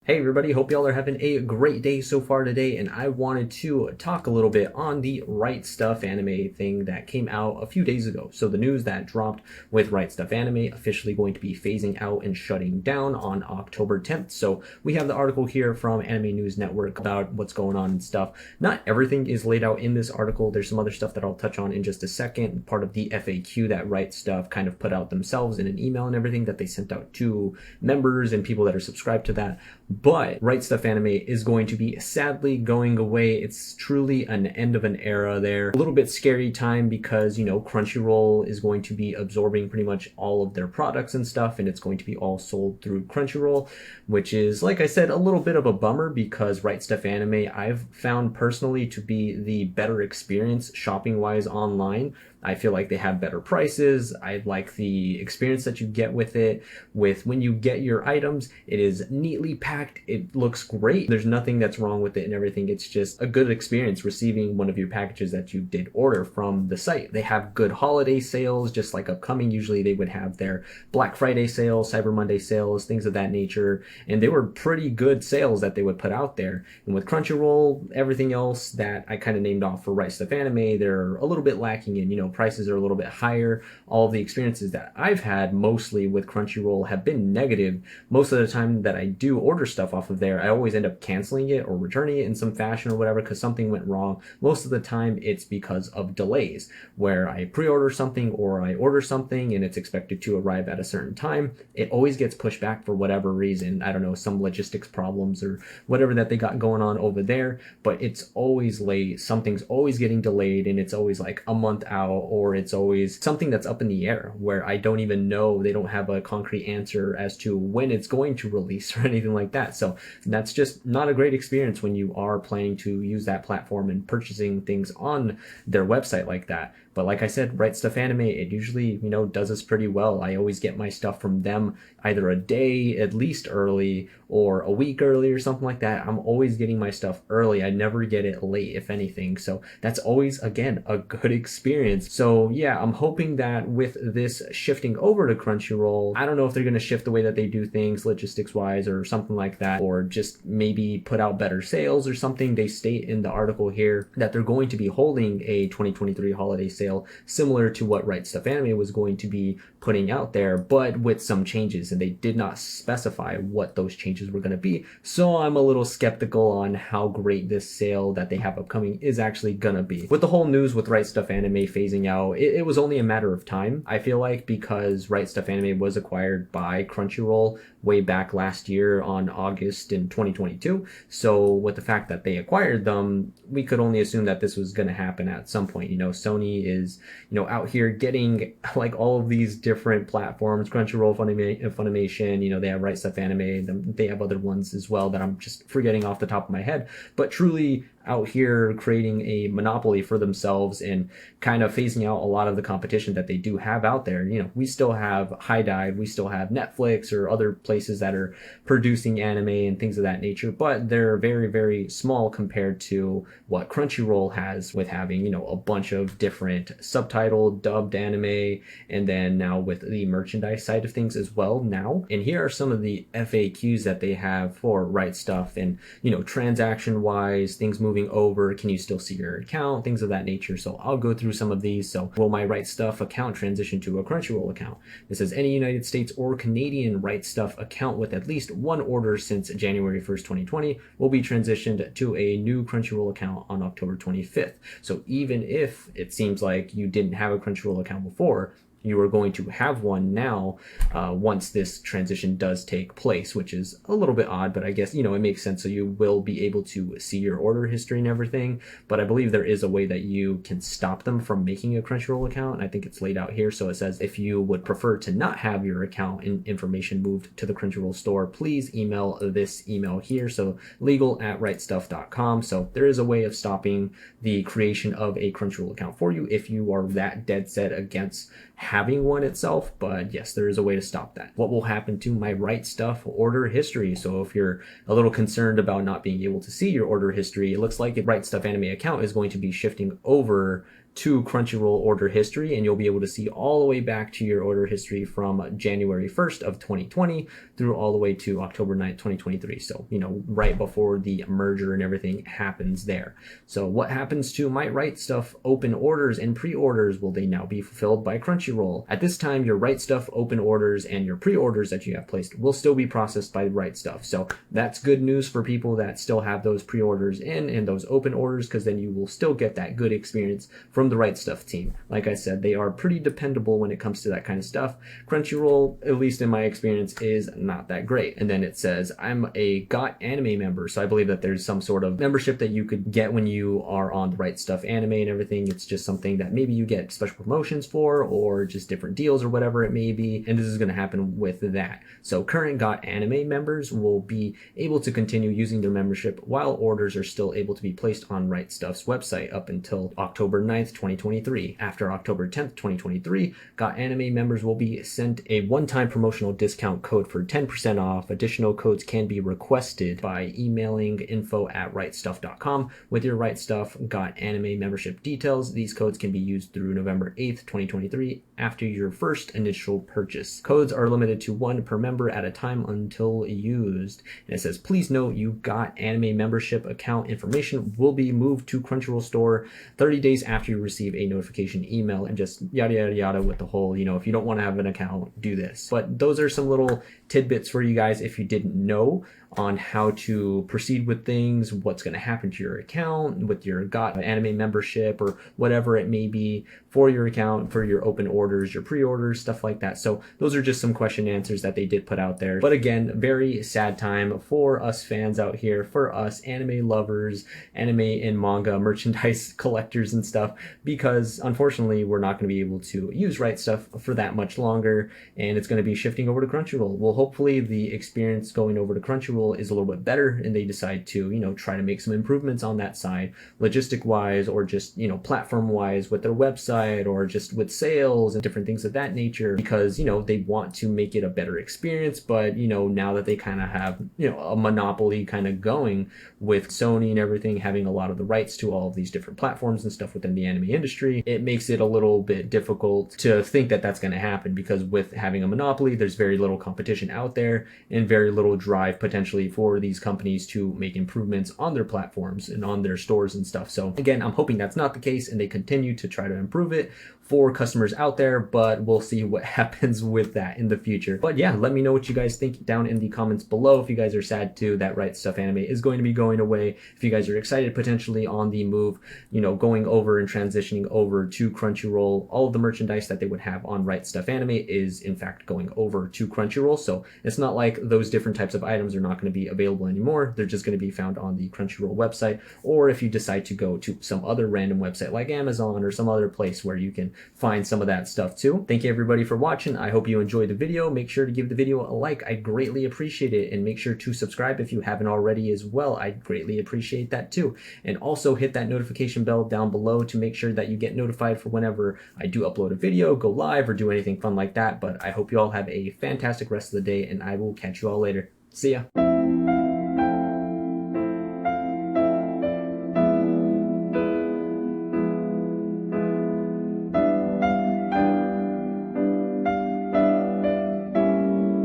Hey everybody, hope y'all are having a great day so far today, and I wanted to talk a little bit on the Right Stuf anime thing that came out a few days ago. So the news that dropped with Right Stuf anime officially going to be phasing out and shutting down on October 10th. So we have the article here from Anime News Network about what's going on and stuff. Not everything is laid out in this article. There's some other stuff that I'll touch on in just a second, part of the FAQ that Right Stuf kind of put out themselves in an email and everything that they sent out to members and people that are subscribed to that. But Right Stuf Anime is going to be sadly going away. It's truly an end of an era there. A little bit scary time because, Crunchyroll is going to be absorbing pretty much all of their products and stuff, and it's going to be all sold through Crunchyroll, which is, like I said, a little bit of a bummer because Right Stuf Anime I've found personally to be the better experience shopping-wise online. I feel like they have better prices. I like the experience that you get with it. With when you get your items, it is neatly packed. It looks great. There's nothing that's wrong with it and everything. It's just a good experience receiving one of your packages that you did order from the site. They have good holiday sales, just like upcoming. Usually they would have their Black Friday sales, Cyber Monday sales, things of that nature. And they were pretty good sales that they would put out there. And with Crunchyroll, everything else that I kind of named off for Right Stuf Anime, they're a little bit lacking in, prices are a little bit higher. All of the experiences that I've had mostly with Crunchyroll have been negative. Most of the time that I do order stuff off of there, I always end up canceling it or returning it in some fashion or whatever because something went wrong. Most of the time it's because of delays where I pre-order something or I order something and it's expected to arrive at a certain time. It always gets pushed back for whatever reason. I don't know, some logistics problems or whatever that they got going on over there, but it's always late. Something's always getting delayed and it's always like a month out, or it's always something that's up in the air where I don't even know. They don't have a concrete answer as to when it's going to release or anything like that. So that's just not a great experience when you are planning to use that platform and purchasing things on their website like that. But like I said, Right Stuf Anime, it usually, does us pretty well. I always get my stuff from them either a day at least early or a week early or something like that. I'm always getting my stuff early. I never get it late, if anything. So that's always, again, a good experience. So yeah, I'm hoping that with this shifting over to Crunchyroll, I don't know if they're going to shift the way that they do things logistics wise or something like that, or just maybe put out better sales or something. They state in the article here that they're going to be holding a 2023 holiday sale similar to what Right Stuf Anime was going to be putting out there, but with some changes, and they did not specify what those changes were going to be. So I'm a little skeptical on how great this sale that they have upcoming is actually going to be. With the whole news with Right Stuf Anime phasing out, it was only a matter of time, I feel like, because Right Stuf Anime was acquired by Crunchyroll way back last year on August in 2022. So with the fact that they acquired them, we could only assume that this was going to happen at some point. Sony is, out here getting like all of these different platforms, Crunchyroll, Funimation, they have Right Stuf Anime, they have other ones as well that I'm just forgetting off the top of my head, but truly out here creating a monopoly for themselves and kind of phasing out a lot of the competition that they do have out there. We still have High Dive, we still have Netflix or other places that are producing anime and things of that nature, but they're very, very small compared to what Crunchyroll has with having, a bunch of different subtitled, dubbed anime, and then now with the merchandise side of things as well now. And here are some of the FAQs that they have for Right Stuf and, transaction wise, things moving over, can you still see your account, things of that nature. So I'll go through some of these. So will my Right Stuf account transition to a Crunchyroll account? It says any United States or Canadian Right Stuf account with at least one order since January 1st, 2020 will be transitioned to a new Crunchyroll account on October 25th. So even if it seems like you didn't have a Crunchyroll account before, you are going to have one now once this transition does take place, which is a little bit odd, but I guess, it makes sense. So you will be able to see your order history and everything, but I believe there is a way that you can stop them from making a Crunchyroll account. I think it's laid out here. So it says if you would prefer to not have your account and information moved to the Crunchyroll store, please email this email here. So legal@rightstuf.com. So there is a way of stopping the creation of a Crunchyroll account for you if you are that dead set against having one itself, but yes, there is a way to stop that. What will happen to my Right Stuf order history? So if you're a little concerned about not being able to see your order history, it looks like a Right Stuf Anime account is going to be shifting over to Crunchyroll order history, and you'll be able to see all the way back to your order history from January 1st of 2020 through all the way to October 9th, 2023. So, right before the merger and everything happens there. So what happens to my Right Stuf open orders and pre-orders? Will they now be fulfilled by Crunchyroll? At this time, your Right Stuf open orders and your pre-orders that you have placed will still be processed by Right Stuf. So that's good news for people that still have those pre-orders in and those open orders, because then you will still get that good experience from the Right Stuf team. Like I said, they are pretty dependable when it comes to that kind of stuff. Crunchyroll, at least in my experience, is not that great. And then it says, I'm a GOT anime member. So I believe that there's some sort of membership that you could get when you are on the Right Stuf anime and everything. It's just something that maybe you get special promotions for, or just different deals or whatever it may be. And this is going to happen with that. So current GOT anime members will be able to continue using their membership while orders are still able to be placed on Right Stuf's website up until October 9th, 2023. After October 10th, 2023, GOT anime members will be sent a one-time promotional discount code for 10% off. Additional codes can be requested by emailing info@rightstuf.com with your Right Stuf GOT anime membership details. These codes can be used through November 8th, 2023 after your first initial purchase. Codes are limited to one per member at a time until used. And it says, please note you GOT anime membership account information will be moved to Crunchyroll store 30 days after you receive a notification email, and just yada yada yada with the whole, if you don't want to have an account, do this. But those are some little tidbits for you guys if you didn't know on how to proceed with things, what's going to happen to your account with your GOT anime membership or whatever it may be for your account, for your open orders, your pre-orders, stuff like that. So those are just some question answers that they did put out there. But again, very sad time for us fans out here, for us anime lovers, anime and manga merchandise collectors and stuff, because unfortunately we're not going to be able to use Right Stuf for that much longer, and it's going to be shifting over to Crunchyroll. Well, hopefully the experience going over to Crunchyroll is a little bit better, and they decide to, try to make some improvements on that side, logistic wise, or just, platform wise with their website, or just with sales and different things of that nature, because, they want to make it a better experience. But, now that they kind of have, a monopoly kind of going with Sony and everything, having a lot of the rights to all of these different platforms and stuff within the anime industry, it makes it a little bit difficult to think that that's going to happen, because with having a monopoly, there's very little competition out there and very little drive potentially for these companies to make improvements on their platforms and on their stores and stuff. So again, I'm hoping that's not the case and they continue to try to improve it for customers out there, but we'll see what happens with that in the future. But yeah, let me know what you guys think down in the comments below. If you guys are sad too that Right Stuf anime is going to be going away, if you guys are excited potentially on the move, going over and transitioning over to Crunchyroll, all of the merchandise that they would have on Right Stuf anime is in fact going over to Crunchyroll. So it's not like those different types of items are not going to be available anymore. They're just going to be found on the Crunchyroll website, or if you decide to go to some other random website like Amazon or some other place where you can find some of that stuff too. Thank you everybody for watching. I hope you enjoyed the video. Make sure to give the video a like. I greatly appreciate it, and make sure to subscribe if you haven't already as well. I'd greatly appreciate that too. And also hit that notification bell down below to make sure that you get notified for whenever I do upload a video, go live, or do anything fun like that. But I hope you all have a fantastic rest of the day, and I will catch you all later. See ya.